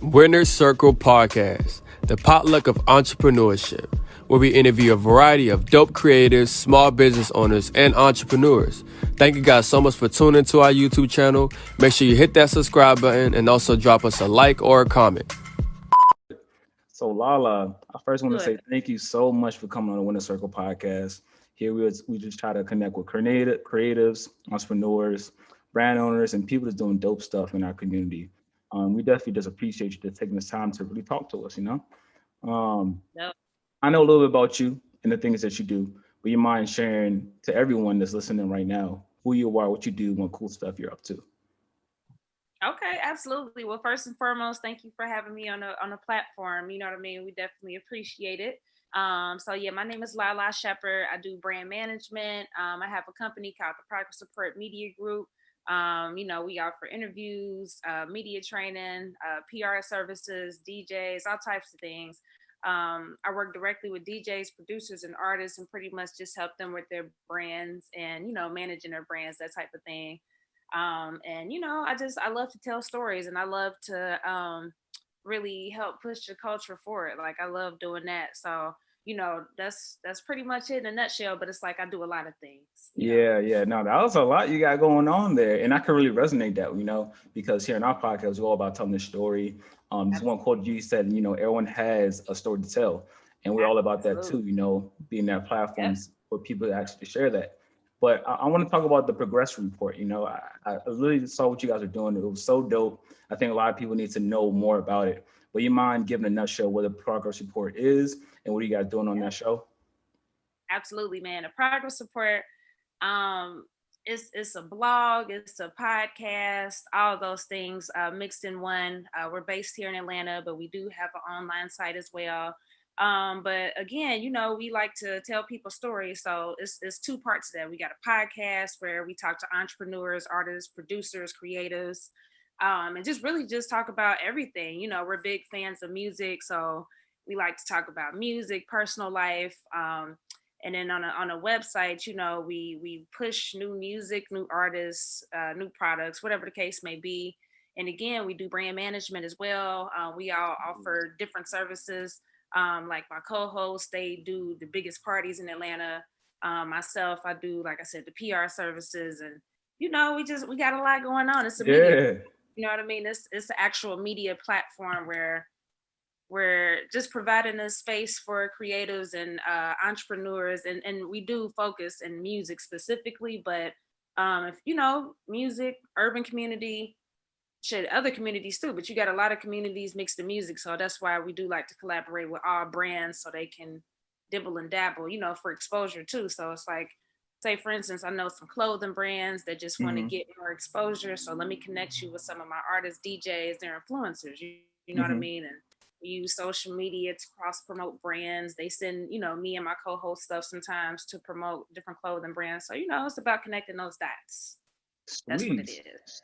Winner's Circle Podcast, the potluck of entrepreneurship, where we interview a variety of dope creators, small business owners, and entrepreneurs. Thank you guys so much for tuning to our YouTube channel. Make sure you hit that subscribe button and also drop us a like or a comment. So Lala, I first want to Good. say thank you so much for coming on the Winner Circle podcast. Here we just try to connect with creatives, entrepreneurs, brand owners, and people that's doing dope stuff in our community. We definitely just appreciate you just taking this time to really talk to us. Um, Yep. I know a little bit about you and the things that you do, but you mind sharing to everyone that's listening right now who you are, what you do, what cool stuff you're up to. Okay, absolutely. Well, first and foremost, thank you for having me on a platform. You know what I mean? We definitely appreciate it. So yeah, my name is Lala Shepherd. I do brand management. I have a company called the Progress Support Media Group. We offer interviews, media training, PR services, DJs, all types of things. I work directly with DJs, producers, and artists, and pretty much just help them with their brands and managing their brands, that type of thing. And I love to tell stories, and I love to really help push the culture forward. Like I love doing that. So that's pretty much it in a nutshell. But it's like I do a lot of things. Yeah. No, that was a lot you got going on there. And I can really resonate that, because here in our podcast, we're all about telling the story. This one quote you said, everyone has a story to tell. And we're all about that too, Absolutely. being that Yep. platforms for people to actually share that. But I want to talk about the progress report. I really saw what you guys are doing. It was so dope. I think a lot of people need to know more about it. But you mind giving a nutshell what the progress report is and what are you guys doing on that show? Absolutely, man. A progress report. Um, it's a blog, it's a podcast, all of those things mixed in one. We're based here in Atlanta, but we do have an online site as well. But again, we like to tell people stories. So it's two parts of that. We got a podcast where we talk to entrepreneurs, artists, producers, creatives, and just really just talk about everything. We're big fans of music, so we like to talk about music, personal life. And then on a website, we push new music, new artists, new products, whatever the case may be. And again, we do brand management as well. We all offer different services. Like my co-hosts, they do the biggest parties in Atlanta. Myself, I do, like I said, the PR services, and we got a lot going on. It's a media, Yeah. you know what I mean? It's an actual media platform where we're just providing a space for creatives and entrepreneurs, and we do focus in music specifically, but if music, urban community, shit, other communities too, but you got a lot of communities mixed in music, so that's why we do like to collaborate with all brands so they can dibble and dabble, for exposure too. So it's like, say for instance, I know some clothing brands that just want to Hmm. get more exposure, so let me connect you with some of my artists, DJs, their influencers. You know what I Hmm. mean? And we use social media to cross promote brands. They send me and my co-host stuff sometimes to promote different clothing brands. So it's about connecting those dots. That's what it Sweet, is.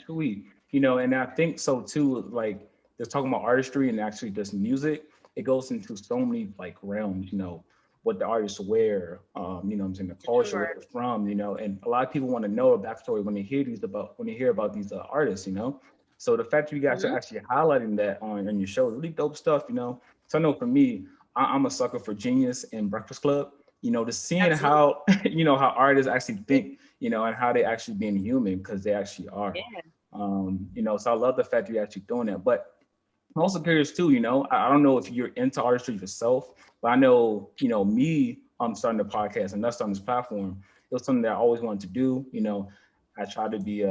sweet. And I think so too. Like just talking about artistry and actually just music, it goes into so many like realms. What the artists wear. I'm saying the culture where Sure. they're from. And a lot of people want to know a backstory when they hear about these artists. So the fact that you guys are Hmm. actually highlighting that on your show is really dope stuff. So I know for me, I'm a sucker for Genius and Breakfast Club. Just seeing Absolutely. how how artists actually think, and how they actually being human because they actually are. Yeah. So I love the fact that you're actually doing that. But I'm also curious too, I don't know if you're into artistry yourself, but I know, me, I'm starting a podcast and that's on this platform. It was something that I always wanted to do. I tried to be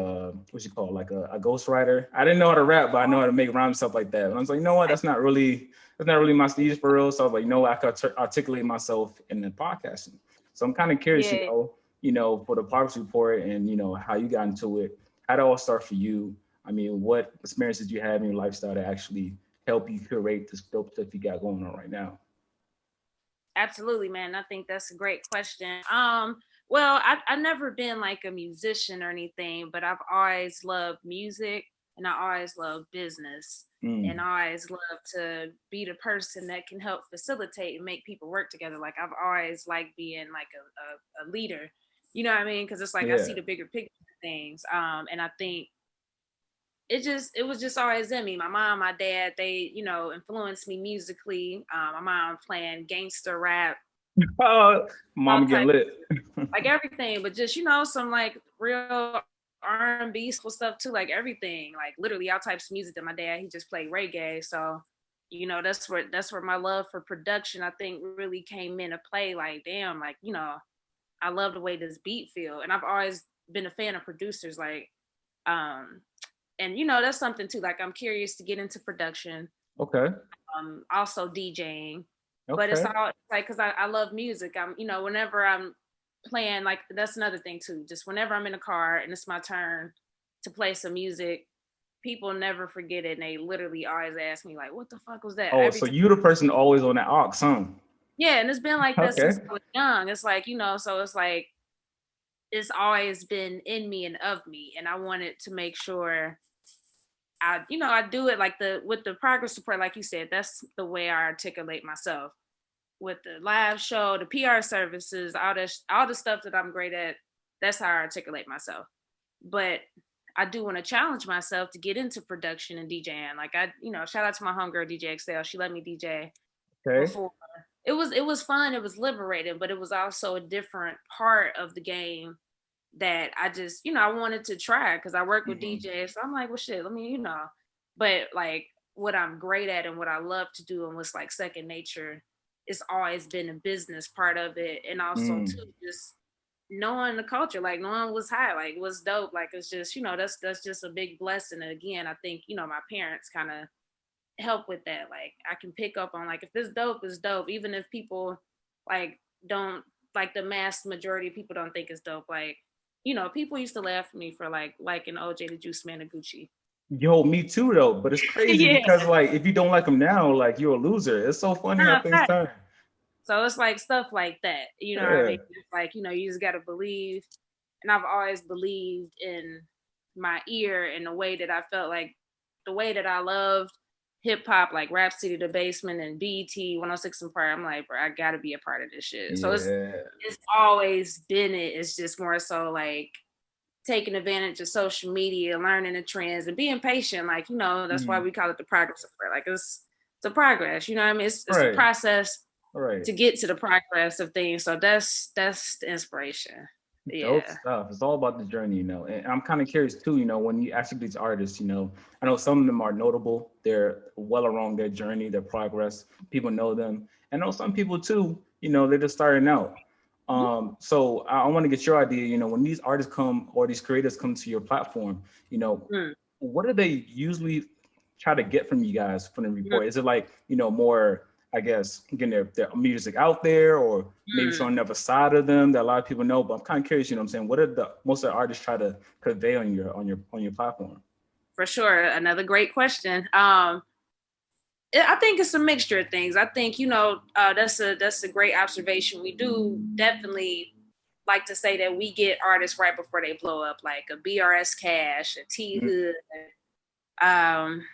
what's you call it, like a ghostwriter. I didn't know how to rap, but I know how to make rhymes stuff like that. And I was like, you know what, that's not really my stage for real. So I was like, I could articulate myself in the podcasting. So I'm kind of curious, Yeah. for the progress report and how you got into it. How did it all start for you? I mean, what experiences do you have in your lifestyle to actually help you curate this dope stuff you got going on right now? Absolutely, man. I think that's a great question. Well, I've never been like a musician or anything, but I've always loved music, and I always loved business, and Mm, I always loved to be the person that can help facilitate and make people work together. Like I've always liked being like a leader. You know what I mean? Because it's like I yeah. see the bigger picture of things. And I think it was just always in me. My mom, my dad, they, influenced me musically. My mom playing gangster rap, Oh, all mama getting type, lit. like everything, but just, some like real R&B stuff too, like everything, like literally all types of music. That my dad, he just played reggae. So, that's where my love for production, I think, really came into play. Like, damn, like, I love the way this beat feel. And I've always been a fan of producers, like, um, and that's something too. Like, I'm curious to get into production, Okay. also DJing, but it's Okay. all like because I love music. I'm, whenever I'm playing, like that's another thing too. Just whenever I'm in a car and it's my turn to play some music, people never forget it, and they literally always ask me like, "What the fuck was that?" Oh, Every so time. you the person always on that aux, huh? Yeah, and it's been like that Okay. since I was young. It's like, so it's like it's always been in me and of me, and I wanted to make sure I do it like with the progress support, like you said. That's the way I articulate myself with the live show, the PR services, all the stuff that I'm great at. That's how I articulate myself. But I do want to challenge myself to get into production and DJing. Like, shout out to my homegirl DJ Excel. She let me DJ Okay. before. It was fun. It was liberating, but it was also a different part of the game that I just, I wanted to try because I work with Mhm. DJs. So I'm like, well, shit, let me, but like what I'm great at and what I love to do and what's like second nature, it's always been a business part of it. And also Mm. too, just knowing the culture, like knowing what's hot, like what's dope. Like, it's just, that's just a big blessing. And again, I think, my parents kind of help with that. Like, I can pick up on like, if this dope is dope, even if people like don't, like the mass majority of people don't think it's dope. Like, people used to laugh at me for like an OJ the Juice Man of Gucci. Yo, me too though. But it's crazy Yeah. because like if you don't like them now, like you're a loser. It's so funny how Nah, things fact. turn. So it's like stuff like that. You know what I Yeah. mean? It's like, you just gotta believe. And I've always believed in my ear in the way that I felt like the way that I loved hip hop, like Rap City, The Basement, and BET 106 and Park. I'm like, bro, I gotta be a part of this shit. So Yeah. it's always been it. It's just more so like taking advantage of social media, learning the trends, and being patient. Like, that's why Mhm. we call it the progress support. Like, it's a progress. You know what I mean? It's a Right. process Right. to get to the progress of things. So that's the inspiration. Dope Yeah. stuff. It's all about the journey, you know. And I'm kind of curious too, you know, when you actually these artists, you know, I know some of them are notable. They're well along their journey, their progress. People know them. And I know some people too, you know, they're just starting out. So I want to get your idea, you know, when these artists come or these creators come to your platform, you know, Mm, what do they usually try to get from you guys from the mm, report? Is it like, you know, more, I guess, getting their music out there or maybe mm. showing another side of them that a lot of people know? But I'm kind of curious, you know what I'm saying? What are the most of the artists try to convey on your platform? For sure. Another great question. I think it's a mixture of things. I think, that's a great observation. We do definitely like to say that we get artists right before they blow up, like a BRS Cash, a T Mm, Hood, um,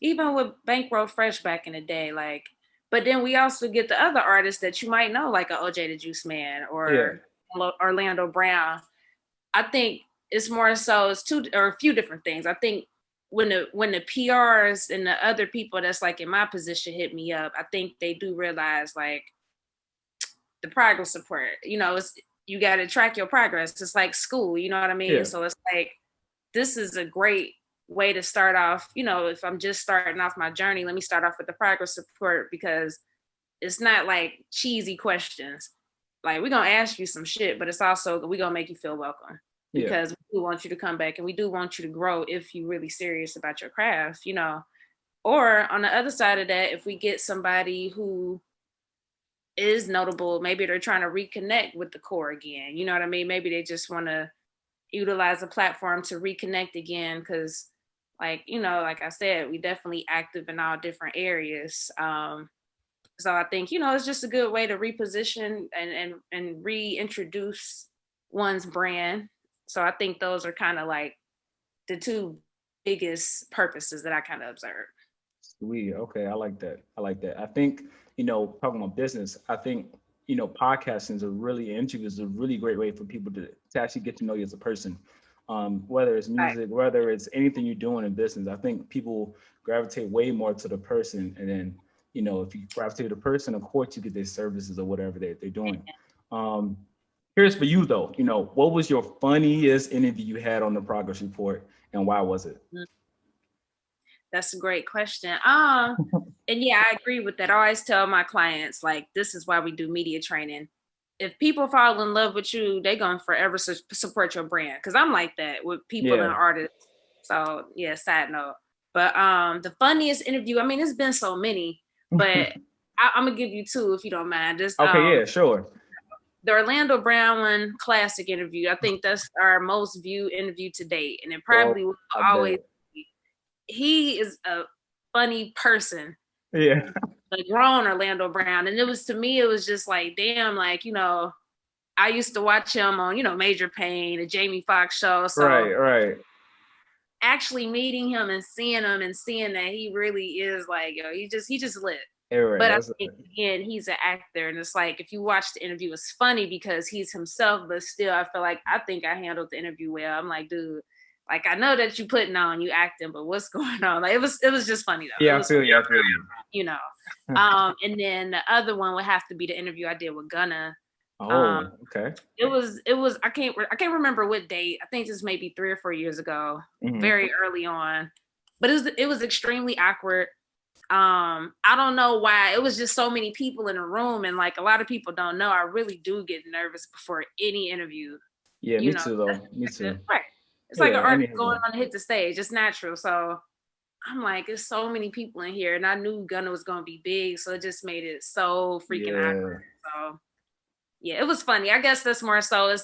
even with Bankroll Fresh back in the day. Like, but then we also get the other artists that you might know, like a OJ the Juice Man yeah, or Orlando Brown. I think it's more so it's two or a few different things. I think when the PRs and the other people that's like in my position hit me up, I think they do realize like the progress support. It's you got to track your progress. It's like school, you know what I mean? yeah. So it's like this is a great way to start off. If I'm just starting off my journey, let me start off with the progress support because it's not like cheesy questions. Like we're gonna ask you some shit, but it's also we're gonna make you feel welcome Yeah. because we do want you to come back and we do want you to grow if you're really serious about your craft. Or on the other side of that, if we get somebody who is notable, maybe they're trying to reconnect with the core again. You know what I mean? Maybe they just want to utilize a platform to reconnect again because like I said, we definitely active in all different areas. So I think, it's just a good way to reposition and reintroduce one's brand. So I think those are kind of like the two biggest purposes that I kind of observed. Sweet. Okay, I like that. I like that. I think, you know, talking about business, I think, you know, podcasting is a really interview is a really great way for people to actually get to know you as a person. whether it's music, whether it's anything you're doing in business. I think people gravitate way more to the person, and then if you gravitate to the person, of course you get their services or whatever they're doing. Um, Here's for you though. What was your funniest interview you had on the progress report, and why was it? That's a great question. And yeah, I agree with that. I always tell my clients, like, this is why we do media training. If people fall in love with you, they're going to forever support your brand. Cause I'm like that with people and artists. So yeah, side note. But the funniest interview, I mean, it's been so many, but I'm gonna give you two if you don't mind. Just Okay, yeah, sure. the Orlando Brown one classic interview. I think that's our most viewed interview to date. And it probably will always be. He is a funny person. Yeah. A grown Orlando Brown. And it was, to me, it was just like, damn, like, I used to watch him on, Major Payne, the Jamie Foxx show. So right. Actually meeting him and seeing him and seeing that he really is like, he just lit. Right, but I think, again, he's an actor. And it's like, if you watch the interview, it's funny because he's himself, but still, I feel like I think I handled the interview well. I'm like, dude, like, I know that you putting on, you acting, but what's going on? Like, it was just funny though. Yeah, I feel you. And then the other one would have to be the interview I did with Gunna. Oh, okay. It was I can't remember what date. I think this may be 3 or 4 years ago, very early on. But it was extremely awkward. I don't know why. It was just so many people in the room, and like a lot of people don't know, I really do get nervous before any interview. Yeah, me too though. Me too. Right. It's like an artist going on to hit the stage. It's natural. So I'm like, there's so many people in here, and I knew Gunna was gonna be big, so it just made it so freaking awkward. So yeah, it was funny. I guess that's more so.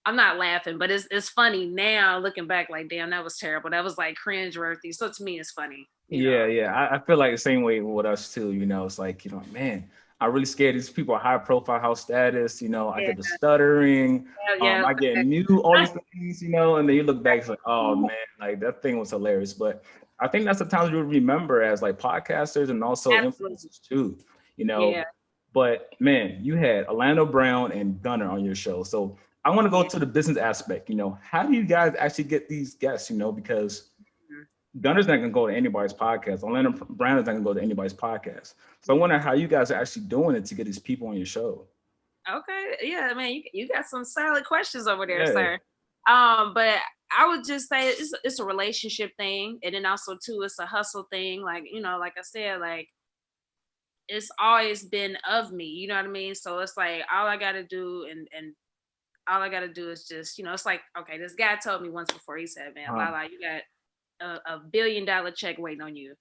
I'm not laughing, but it's funny now looking back. Like, damn, that was terrible. That was like cringe-worthy. So to me, it's funny. Yeah. I feel like the same way with us too. It's like, man, I'm really scared. These people are high profile, house status. I get the stuttering. I get new all these things. And then you look back, it's like, oh man, like that thing was hilarious. But I think that's the times you remember as like podcasters and also influencers too. But man, you had Orlando Brown and Gunna on your show. So I want to go to the business aspect. How do you guys actually get these guests? Because Gunna's not going to go to anybody's podcast. Orlando Brown is not going to go to anybody's podcast. So I wonder how you guys are actually doing it to get these people on your show. Okay. Yeah, man, you got some solid questions over there, sir. But I would just say it's a relationship thing. And then also too, it's a hustle thing. Like, like I said, like, it's always been of me, you know what I mean? So it's like, all I got to do and all I got to do is just, it's like, okay, this guy told me once before, he said, man, Lala, you got $1 billion check waiting on you.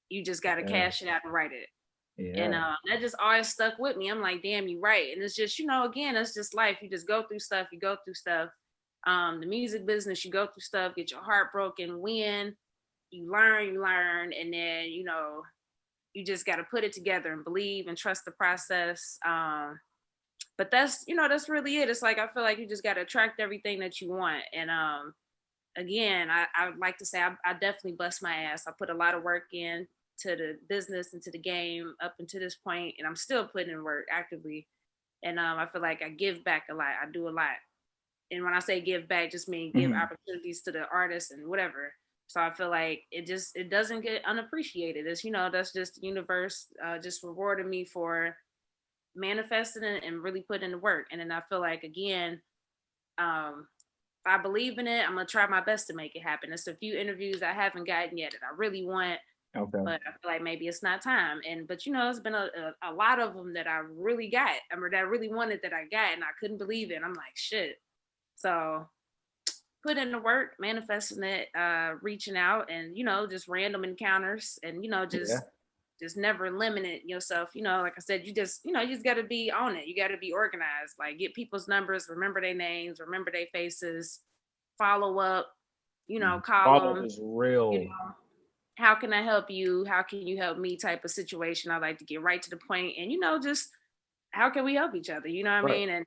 You just got to cash it out and write it. Yeah. And that just always stuck with me. I'm like, damn, you right. And it's just, again, it's just life. You just go through stuff. The music business, you go through stuff, get your heart broken, win, you learn. And then, you just got to put it together and believe and trust the process. But that's really it. It's like, I feel like you just got to attract everything that you want. And again, I would like to say I definitely bust my ass. I put a lot of work in to the business and to the game up until this point, and I'm still putting in work actively. And I feel like I give back a lot. I do a lot. And when I say give back, just mean give opportunities to the artists and whatever. So I feel like it doesn't get unappreciated. It's, that's just the universe just rewarding me for manifesting it and really putting in the work. And then I feel like, again, if I believe in it, I'm going to try my best to make it happen. There's a few interviews I haven't gotten yet that I really want, but I feel like maybe it's not time. But it's been a lot of them that I really got. That I really wanted that I got, and I couldn't believe it. I'm like, shit. So put in the work, manifesting it, reaching out, and just random encounters, and just never limit yourself. Like I said, you just got to be on it. You got to be organized. Like, get people's numbers, remember their names, remember their faces, follow up. Call them. Is real. How can I help you? How can you help me? Type of situation. I like to get right to the point, and just how can we help each other? You know what I mean? And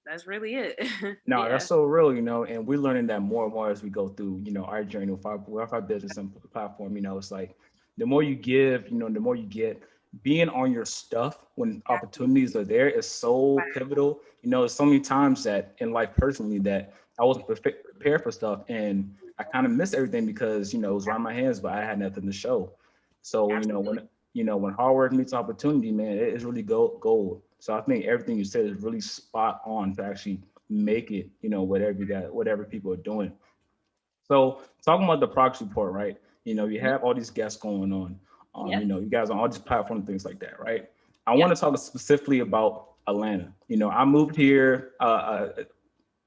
that's really it. No, that's so real, and we're learning that more and more as we go through, our journey with our business and platform. It's like the more you give, the more you get. Being on your stuff when opportunities are there is so pivotal. There's so many times that in life personally that I wasn't prepared for stuff, and I kind of missed everything because it was right in my hands, but I had nothing to show. So Absolutely. when hard work meets opportunity, man, it is really gold. So I think everything you said is really spot on to actually make it. Whatever you got, whatever people are doing. So talking about the progress report, right? You Mhm. have all these guests going on. Yep. You guys on all these platforms and things like that, right? I Yep. want to talk specifically about Atlanta. I moved here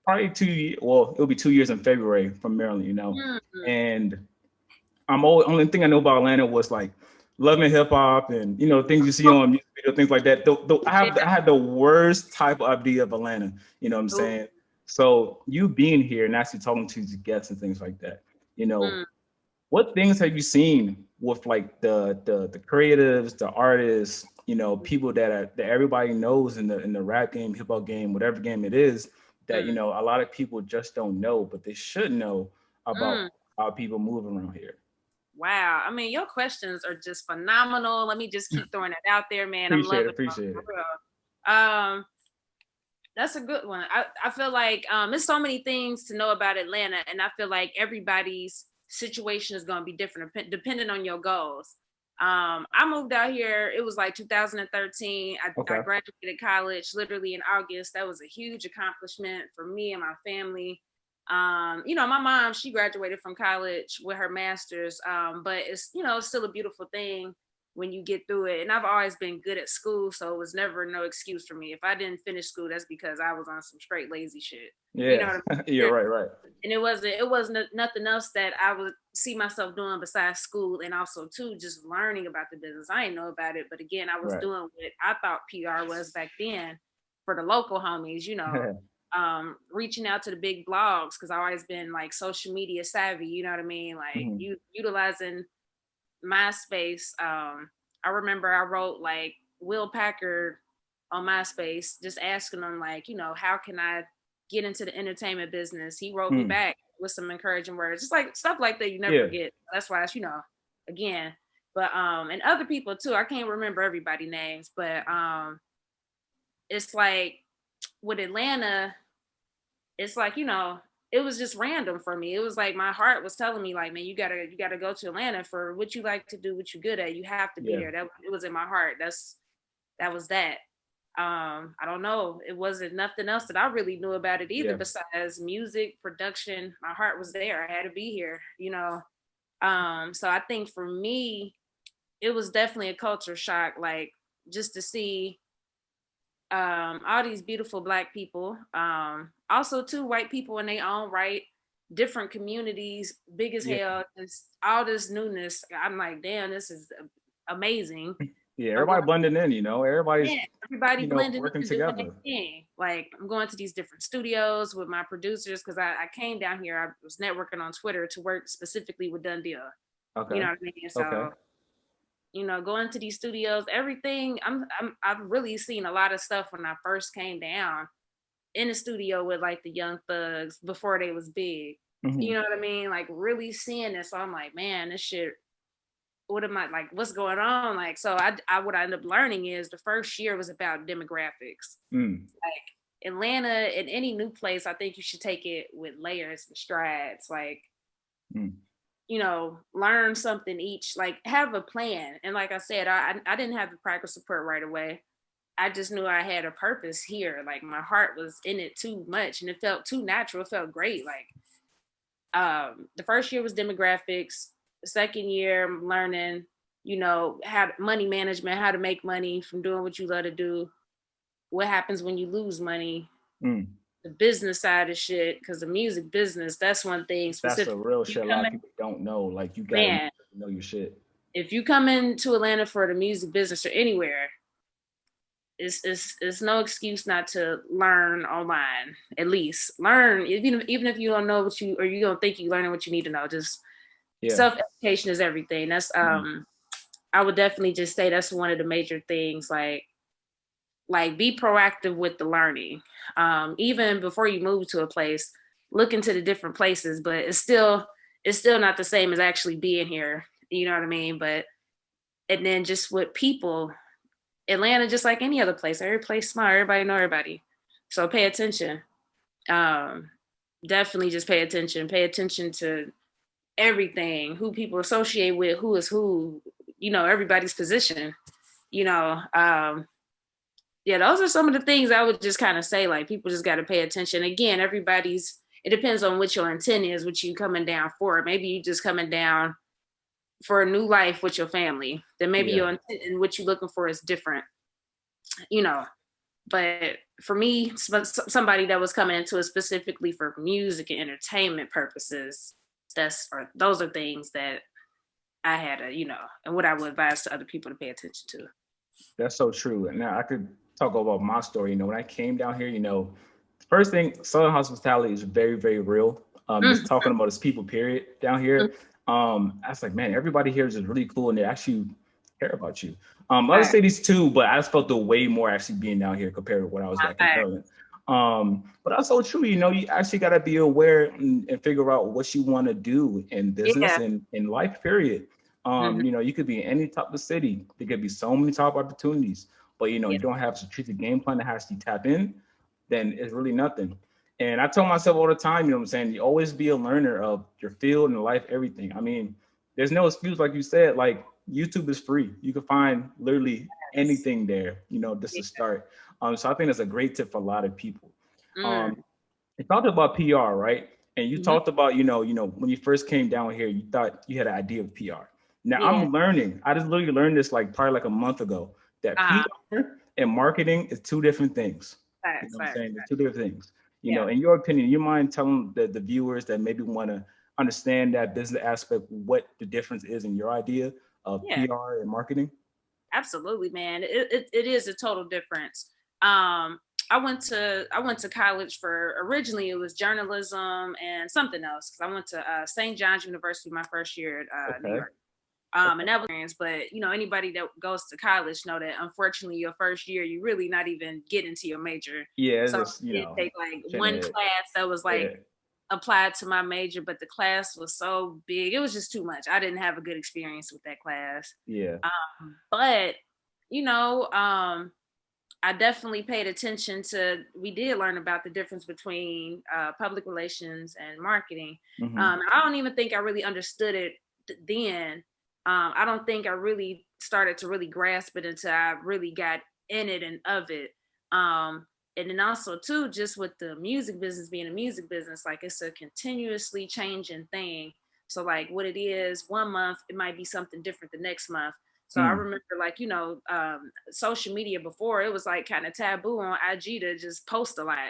probably 2 years. Well, it'll be 2 years in February from Maryland. Mhm. And only thing I know about Atlanta was like loving hip hop and things you see on music video, things like that. I Yeah. had the worst type of idea of Atlanta. You know what I'm Ooh. saying? So you being here and actually talking to the guests and things like that, Mm. what things have you seen with like the creatives, the artists, people that everybody knows in the rap game, hip hop game, whatever game it is, that Mm. a lot of people just don't know, but they should know Mm. about how people move around here. Wow. I mean, your questions are just phenomenal. Let me just keep throwing it out there, man. I'm Appreciate it, loving it appreciate for it. real. That's a good one. I feel like there's so many things to know about Atlanta, and I feel like everybody's situation is going to be different depending on your goals. I moved out here. It was like 2013. I Okay. graduated college literally in August. That was a huge accomplishment for me and my family. My mom, she graduated from college with her master's, but it's still a beautiful thing when you get through it. And I've always been good at school, so it was never no excuse for me. If I didn't finish school, that's because I was on some straight lazy shit. You know Yeah. what I Yeah, mean? right, right. And it wasn't nothing else that I would see myself doing besides school, and also too just learning about the business. I didn't know about it, but again, I was Right. doing what I thought PR was back then for the local homies, reaching out to the big blogs because I always been like social media savvy, you know what I mean? Like Mhm. you utilizing MySpace. I remember I wrote like Will Packard on MySpace, just asking him like, how can I get into the entertainment business? He wrote me Mm. back with some encouraging words, just like stuff like that you never Yeah. forget. That's why it's, again. But and other people too. I can't remember everybody names, but it's like with Atlanta, it's like it was just random for me. It was like my heart was telling me like, man, you gotta go to Atlanta for what you like to do, what you're good at. You have to be Yeah. there. That it was in my heart. That was that. I don't know. It wasn't nothing else that I really knew about it either Yeah. besides music production. My heart was there. I had to be here. So I think for me it was definitely a culture shock, like just to see all these beautiful black people, also two white people in their own right, different communities, big as Yeah. hell, just all this newness. I'm like, damn, this is amazing. Yeah. I'm going, Everybody blending in, yeah, everybody's, everybody blending working in, doing their together. thing. Like I'm going to these different studios with my producers because I came down here. I was networking on Twitter to work specifically with Done Deal. You Okay. know what I mean? Okay. So going to these studios, everything. I've really seen a lot of stuff when I first came down in the studio with like the Young Thugs before they was big. You Hmm. know what I mean? Like really seeing this, so I'm like, man, this shit. What am I like? What's going on? Like, so I what I ended up learning is the first year was about demographics. Mm. Like Atlanta, in any new place, I think you should take it with layers and strides. Like Mm. learn something each, like have a plan. And like I said, I didn't have the practice support right away. I just knew I had a purpose here. Like my heart was in it too much and it felt too natural. It felt great. Like the first year was demographics. The second year I'm learning, how money management, how to make money from doing what you love to do. What happens when you lose money, Mm. the business side of shit, because the music business, that's one thing That's the specific. real You shit a lot come of in, people don't know. Like you gotta man, know your shit. if you come into Atlanta for the music business or anywhere, it's no excuse not to learn online. At least learn, even if you don't know what you or you don't think you learning what you need to know. Just Yeah. self education is everything. That's Mm. I would definitely just say that's one of the major things. Like be proactive with the learning. Even before you move to a place, look into the different places, but it's still not the same as actually being here. You know what I mean? But and then just with people, Atlanta, just like any other place, every place smart, everybody know everybody. So pay attention. Um, definitely just pay attention. Pay attention to everything, who people associate with, who is who, everybody's position, you know. Yeah, those are some of the things I would just kind of say, like, people just got to pay attention. Again, it depends on what your intent is, what you coming down for. Maybe you just coming down for a new life with your family. Then maybe your intent and what you're looking for is different, you know. But for me, somebody that was coming into it specifically for music and entertainment purposes, those are things that I had to, and what I would advise to other people to pay attention to. That's so true. And now I could talk about my story. When I came down here, first thing, Southern hospitality is very, very real. Just talking about this people period down here. I was like, man, everybody here is just really cool and they actually care about you. Other cities too, but I just felt the way more actually being down here compared to what I was back in Maryland. But that's so true. You actually got to be aware and figure out what you want to do in business and in life, period. You could be in any type of city. There could be so many top opportunities, but you don't have a strategic game plan that has to tap in, then it's really nothing. And I tell myself all the time, you know what I'm saying? You always be a learner of your field and life, everything. I mean, there's no excuse, like you said, like YouTube is free. You can find literally anything there, just to start. So I think that's a great tip for a lot of people. You talked about PR, right? And you talked about, when you first came down here, you thought you had an idea of PR. Now I'm learning. I just literally learned this probably like a month ago that PR and marketing is two different things. You know what I'm saying? They're two different things. In your opinion, you mind telling the viewers that maybe want to understand that business aspect, what the difference is in your idea of PR and marketing? Absolutely, man. It is a total difference. I went to college for, originally it was journalism and something else, because I went to St. John's University my first year at New York. And that was experience, but anybody that goes to college know that unfortunately your first year you really not even get into your major. Yeah, so just, it take like one class that was like applied to my major, but the class was so big, it was just too much. I didn't have a good experience with that class. But I definitely paid attention to, we did learn about the difference between public relations and marketing. I don't even think I really understood it then. I don't think I really started to really grasp it until I really got in it and of it. And then also too, just with the music business being a music business, like it's a continuously changing thing. So like what it is one month, it might be something different the next month. So I remember social media before, it was like kind of taboo on IG to just post a lot.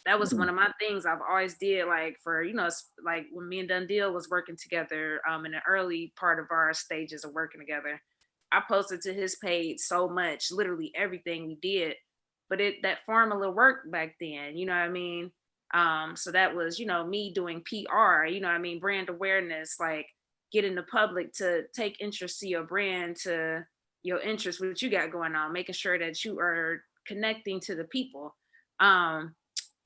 That was one of my things I've always did, like for, like when me and Dundee was working together in the early part of our stages of working together, I posted to his page so much, literally everything we did, but that formula worked back then, you know what I mean? So that was, me doing PR, brand awareness, like getting the public to take interest to your brand, to your interest, what you got going on, making sure that you are connecting to the people.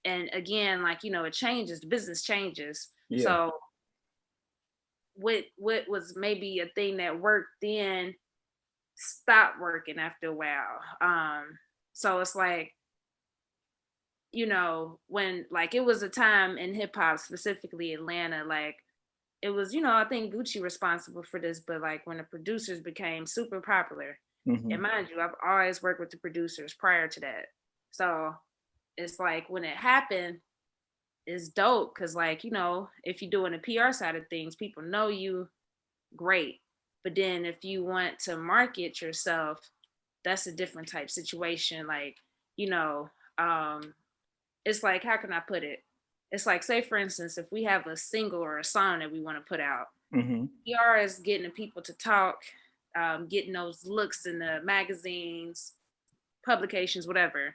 And again, like, it changes, the business changes. So what was maybe a thing that worked then stopped working after a while. So it's like, when like it was a time in hip hop, specifically Atlanta, like it was, I think Gucci responsible for this, but like when the producers became super popular, and mind you, I've always worked with the producers prior to that. So it's like when it happened, it's dope because like, if you're doing the PR side of things, people know you, great. But then if you want to market yourself, that's a different type situation. Like, it's like, how can I put it? It's like, say for instance, if we have a single or a song that we want to put out, PR is getting the people to talk, getting those looks in the magazines, publications, whatever.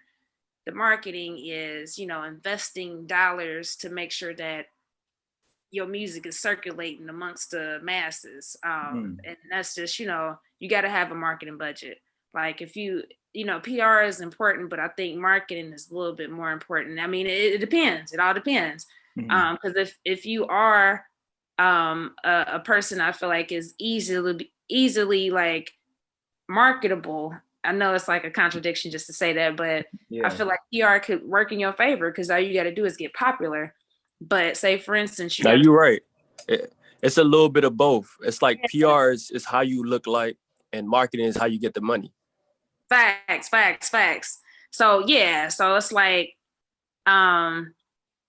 The marketing is, investing dollars to make sure that your music is circulating amongst the masses. And that's just, you got to have a marketing budget. Like if PR is important, but I think marketing is a little bit more important. I mean, it depends. It all depends. Because if you are a person I feel like is easily like marketable, I know it's like a contradiction just to say that, but I feel like PR could work in your favor because all you got to do is get popular. But say, for instance, you Now got you're right. It's a little bit of both. It's like PR is how you look like, and marketing is how you get the money. facts. So yeah, so it's like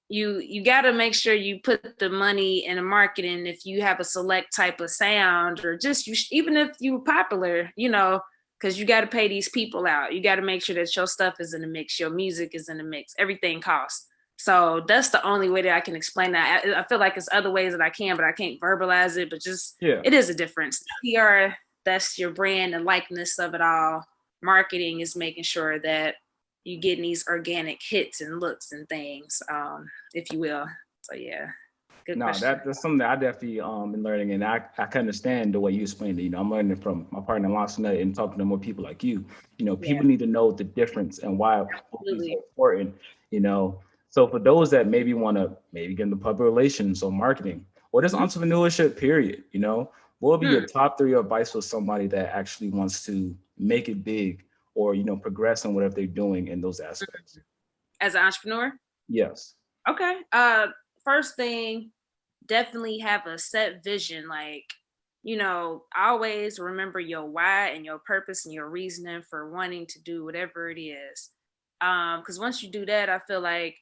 you got to make sure you put the money in the marketing if you have a select type of sound, or just even if you're popular, because you got to pay these people out. You got to make sure that your stuff is in the mix, your music is in the mix, everything costs. So that's the only way that I can explain that. I feel like it's other ways that I can, but I can't verbalize it. But just it is a difference. PR, that's your brand and likeness of it all. Marketing is making sure that you getting these organic hits and looks and things, if you will. So yeah, good No, question. that's something that I definitely been learning, and I can understand the way you explained it. I'm learning from my partner Lala and talking to more people like you. Yeah, People need to know the difference and why both these are absolutely. important. You know, so for those that maybe want to maybe get into public relations or marketing or just Mhm. entrepreneurship, period. What would be your Hmm. top three advice for somebody that actually wants to make it big or progress in whatever they're doing in those aspects? As an entrepreneur, Yes. okay. First thing, definitely have a set vision. Like, always remember your why and your purpose and your reasoning for wanting to do whatever it is. Because once you do that, I feel like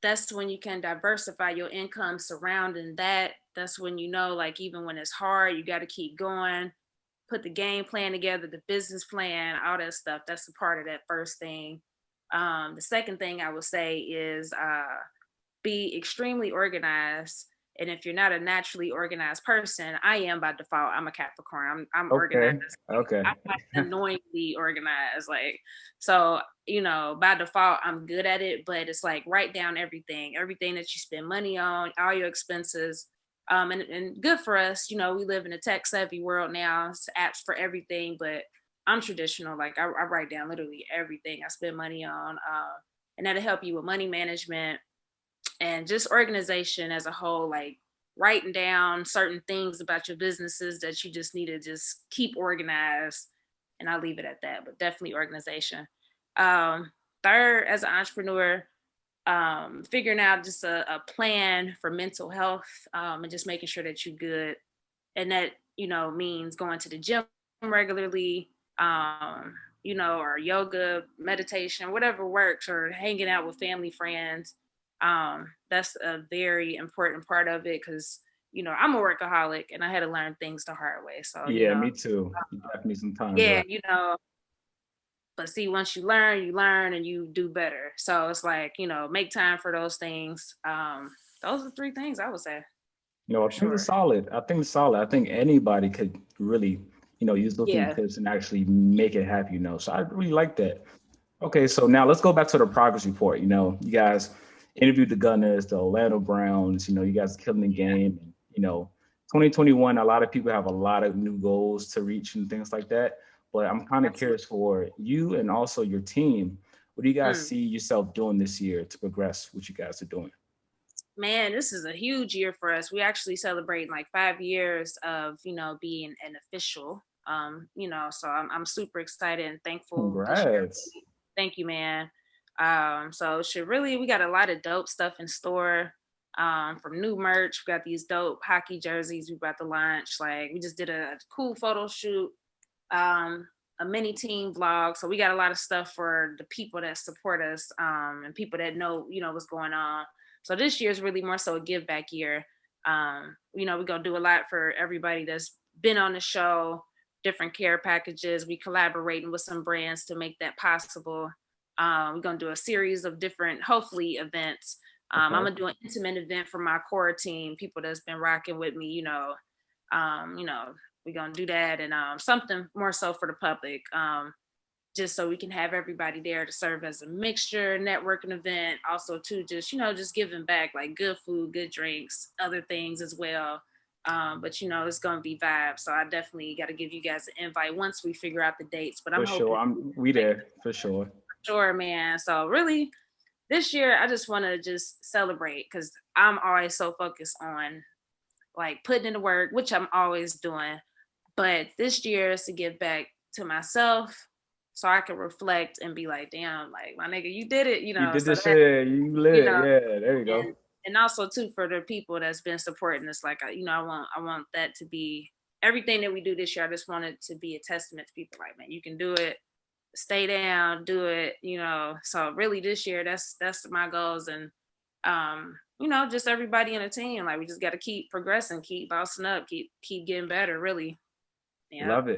that's when you can diversify your income surrounding that. That's when like, even when it's hard, you got to keep going, put the game plan together, the business plan, all that stuff. That's a part of that first thing. The second thing I would say is be extremely organized. And if you're not a naturally organized person, I am by default. I'm a Capricorn. I'm organized. Okay. Okay. I'm like annoyingly organized. Like, so, by default, I'm good at it, but it's like write down everything that you spend money on, all your expenses. And good for us, we live in a tech savvy world now. It's apps for everything, but I'm traditional. Like I write down literally everything I spend money on. And that'll help you with money management and just organization as a whole, like writing down certain things about your businesses that you just need to just keep organized. And I'll leave it at that, but definitely organization. Third, as an entrepreneur, figuring out just a plan for mental health, and just making sure that you're good. And that, means going to the gym regularly, or yoga, meditation, whatever works, or hanging out with family, friends. That's a very important part of it because, I'm a workaholic and I had to learn things the hard way. So, Yeah, me too. You definitely sometimes. yeah, but see, once you learn and you do better. So it's like, make time for those things. Those are three things I would say No, for I think it's sure. solid. I think it's solid. I think anybody could really, use those three Yeah. tips and actually make it happen. So I really like that. Okay, so now let's go back to the progress report. You guys interviewed the Gunners, the Orlando Browns. You guys killing the game. And, 2021, a lot of people have a lot of new goals to reach and things like that. But I'm kind of Absolutely. curious for you and also your team. What do you guys Mm. see yourself doing this year to progress what you guys are doing? Man, this is a huge year for us. We actually celebrating like 5 years of, being an official. So I'm super excited and thankful this year. Congrats. Thank you, man. So should really we got a lot of dope stuff in store. From new merch. We got these dope hockey jerseys we about to launch. Like we just did a cool photo shoot, a mini team vlog. So we got a lot of stuff for the people that support us, and people that know, what's going on. So this year is really more so a give back year. We're gonna do a lot for everybody that's been on the show, different care packages. We collaborating with some brands to make that possible. We're gonna do a series of different, hopefully, events. I'm Okay. gonna do an intimate event for my core team, people that's been rocking with me, um, you know, we're gonna do that and something more so for the public. Just so we can have everybody there to serve as a mixture networking event, also too just just giving back, like good food, good drinks, other things as well. But it's gonna be vibes, so I definitely got to give you guys an invite once we figure out the dates, but I'm For sure. hoping We like there for sure. sure, man. So really this year I just want to just celebrate because I'm always so focused on like putting in the work, which I'm always doing, but this year is to give back to myself so I can reflect and be like, damn, like my nigga, you did it, You did so this that, shit. You you lit. know, Yeah, there you and go. And also too for the people that's been supporting us, like I want that to be everything that we do this year. I just want it to be a testament to people like, man, you can do it, stay down, do it, So really this year, that's my goals. And just everybody in the team, like we just got to keep progressing, keep bouncing up, keep getting better, really. Yeah. Love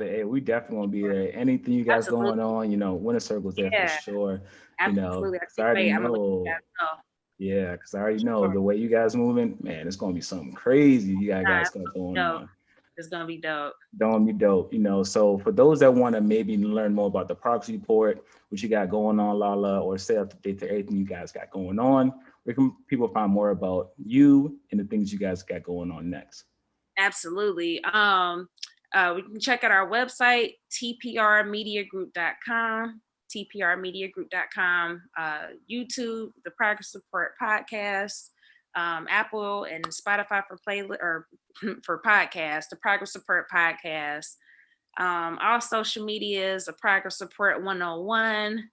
it. Hey, we definitely want to be there. Anything you guys going on, Winter Circle's there for sure. Absolutely. I already I'm gonna let you know. guys know. Yeah, because I already know the way you guys moving, man, it's gonna be something crazy you guys got going on. It's gonna be dope. Don't be dope, So for those that want to maybe learn more about the progress report, what you got going on, Lala, or stay up to date to everything you guys got going on, where can people find more about you and the things you guys got going on next? Absolutely. We can check out our website, tprmediagroup.com, tprmediagroup.com, YouTube, the Progress Report podcast, Apple and Spotify for podcasts, the Progress Report podcast. All social medias, the Progress Report 101.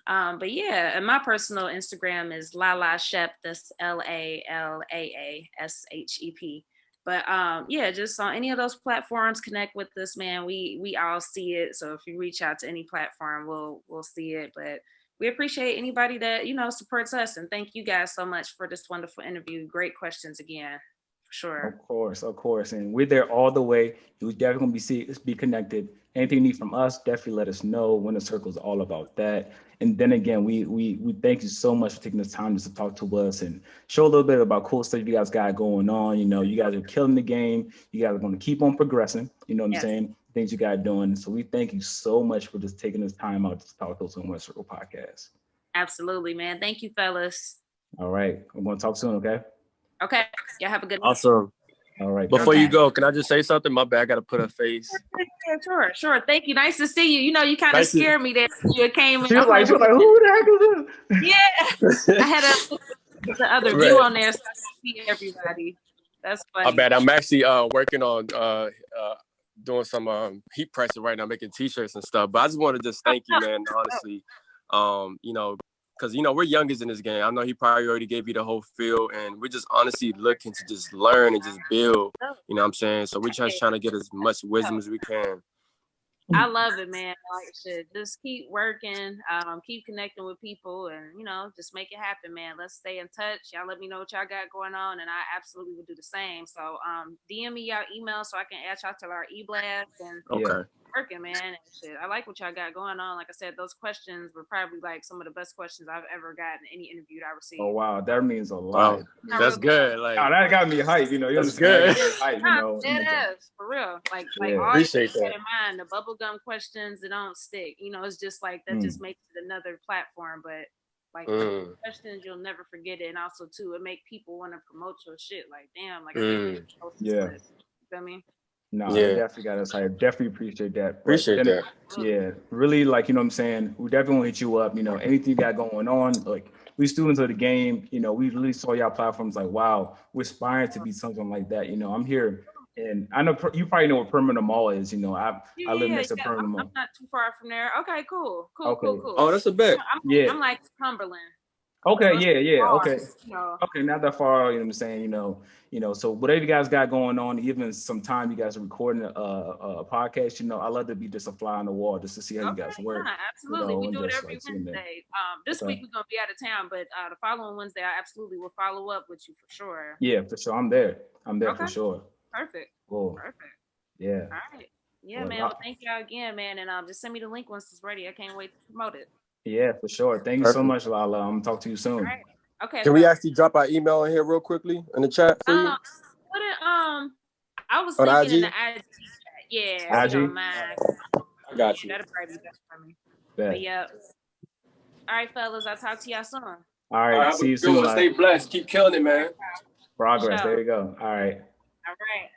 But yeah, and my personal Instagram is Lala Shep, that's LALAASHEP. But yeah, just on any of those platforms, connect with us, man. We all see it. So if you reach out to any platform, we'll see it. But we appreciate anybody that supports us, and thank you guys so much for this wonderful interview. Great questions again, for sure. Of course, and we're there all the way. We're definitely gonna be connected. Anything you need from us, definitely let us know. Winter Circle is all about that. And then again, we thank you so much for taking this time just to talk to us and show a little bit about cool stuff you guys got going on. You guys are killing the game. You guys are going to keep on progressing. You know what I'm saying? Things you got doing. So we thank you so much for just taking this time out to talk to us on Winter Circle Podcast. Absolutely, man. Thank you, fellas. All right. I'm going to talk soon, okay? Okay. Y'all have a good night. Awesome. All right. Before you go, can I just say something? My bad. I got to put a face. Yeah, sure. Thank you. Nice to see you. You kind of scared me there. You came in. She was like, who the heck is this? Yeah. I had the other view on there so I could see everybody. That's funny. My bad. I'm actually working on doing some heat pressing right now, making t-shirts and stuff. But I just want to just thank you, man, honestly. Because, we're youngest in this game. I know he probably already gave you the whole feel, and we're just honestly looking to just learn and just build, you know what I'm saying? So we're just trying to get as much wisdom as we can. I love it, man. Like shit, just keep working, keep connecting with people, and just make it happen, man. Let's stay in touch. Y'all let me know what y'all got going on, and I absolutely will do the same. So, DM me y'all email so I can add y'all to our e-blast and working, man. And shit, I like what y'all got going on. Like I said, those questions were probably like some of the best questions I've ever gotten in any interview that I received. Oh wow, that means a lot. Wow. That's good. Like, that got me hype. That's good. Hype, it is for real. Like appreciate that. In mind, the bubblegum questions that don't stick. It's just like that just makes it another platform. But like questions, you'll never forget it. And also too, it make people want to promote your shit. Like damn, like you feel me? No, I definitely got us hyped. Definitely appreciate that. Appreciate that. Yeah, really, like, what I'm saying? We definitely want to hit you up. Anything you got going on, like, we students of the game, we really saw y'all platforms like, wow, we're aspiring to be something like that. I'm here. And I know you probably know what Permanent Mall is. I live next to Permanent Mall. I'm not too far from there. Okay, cool. Oh, that's a bet. I'm like Cumberland. Okay, okay. Okay, not that far, you know what I'm saying, so whatever you guys got going on, even some time you guys are recording a podcast, I love to be just a fly on the wall just to see how you guys work. Absolutely, we do it every Wednesday. This week we're gonna be out of town, but the following Wednesday I absolutely will follow up with you for sure. Yeah, for sure. I'm there for sure. Perfect. Cool. Perfect. Yeah. All right. Yeah, man. Well, thank y'all again, man, and just send me the link once it's ready. I can't wait to promote it. Yeah, for sure. Thank you so much, Lala. I'm gonna talk to you soon. All right. Okay. Can we actually drop our email in here real quickly in the chat for you? I was thinking in the IG chat. Yeah, IG? I got you. That'll probably be best for me. But yeah. All right, fellas. I'll talk to y'all soon. All right. See you soon. Stay blessed. Keep killing it, man. Progress. There you go. All right. All right.